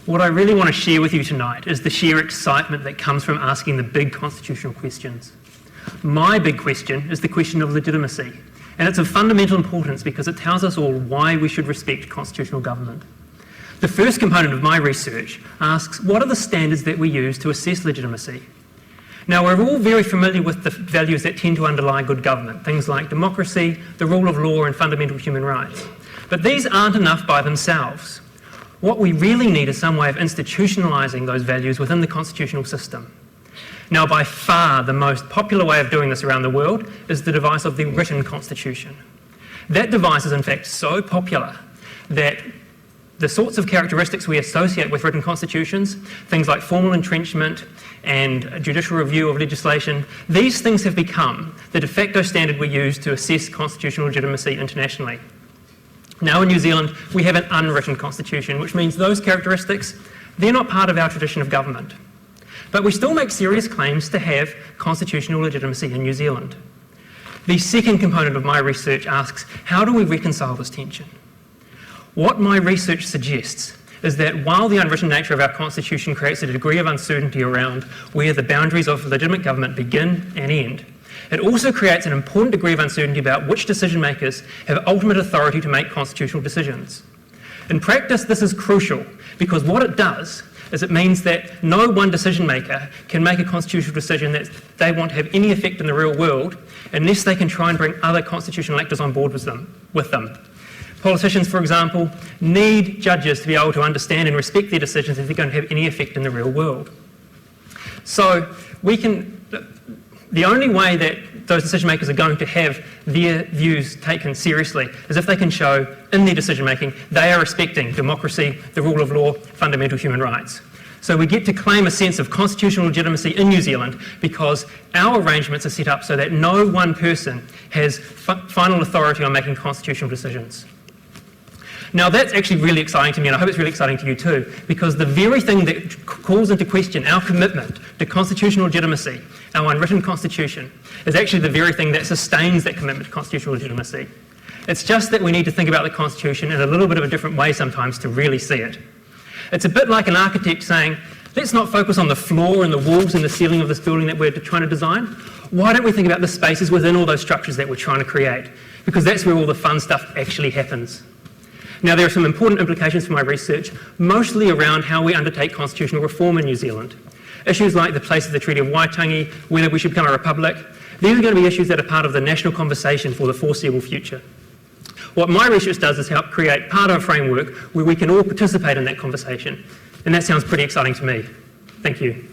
What I really want to share with you tonight is the sheer excitement that comes from asking the big constitutional questions. My big question is the question of legitimacy, and it's of fundamental importance because it tells us all why we should respect constitutional government. The first component of my research asks, what are the standards that we use to assess legitimacy? Now, we're all very familiar with the values that tend to underlie good government, things like democracy, the rule of law, and fundamental human rights. But these aren't enough by themselves. What we really need is some way of institutionalising those values within the constitutional system. Now, by far the most popular way of doing this around the world is the device of the written constitution. That device is in fact so popular that the sorts of characteristics we associate with written constitutions, things like formal entrenchment and judicial review of legislation, these things have become the de facto standard we use to assess constitutional legitimacy internationally. Now in New Zealand, we have an unwritten constitution, which means those characteristics, they're not part of our tradition of government. But we still make serious claims to have constitutional legitimacy in New Zealand. The second component of my research asks, how do we reconcile this tension? What my research suggests is that while the unwritten nature of our constitution creates a degree of uncertainty around where the boundaries of legitimate government begin and end, it also creates an important degree of uncertainty about which decision makers have ultimate authority to make constitutional decisions. In practice, this is crucial because what it does is it means that no one decision maker can make a constitutional decision that they want to have any effect in the real world unless they can try and bring other constitutional actors on board with them. Politicians, for example, need judges to be able to understand and respect their decisions if they're going to have any effect in the real world. So the only way that those decision makers are going to have their views taken seriously is if they can show in their decision making they are respecting democracy, the rule of law, fundamental human rights. So we get to claim a sense of constitutional legitimacy in New Zealand because our arrangements are set up so that no one person has final authority on making constitutional decisions. Now that's actually really exciting to me, and I hope it's really exciting to you too, because the very thing that calls into question our commitment to constitutional legitimacy, our unwritten constitution, is actually the very thing that sustains that commitment to constitutional legitimacy. It's just that we need to think about the constitution in a little bit of a different way sometimes to really see it. It's a bit like an architect saying, let's not focus on the floor and the walls and the ceiling of this building that we're trying to design. Why don't we think about the spaces within all those structures that we're trying to create? Because that's where all the fun stuff actually happens. Now, there are some important implications for my research, mostly around how we undertake constitutional reform in New Zealand. Issues like the place of the Treaty of Waitangi, whether we should become a republic, these are going to be issues that are part of the national conversation for the foreseeable future. What my research does is help create part of a framework where we can all participate in that conversation, and that sounds pretty exciting to me. Thank you.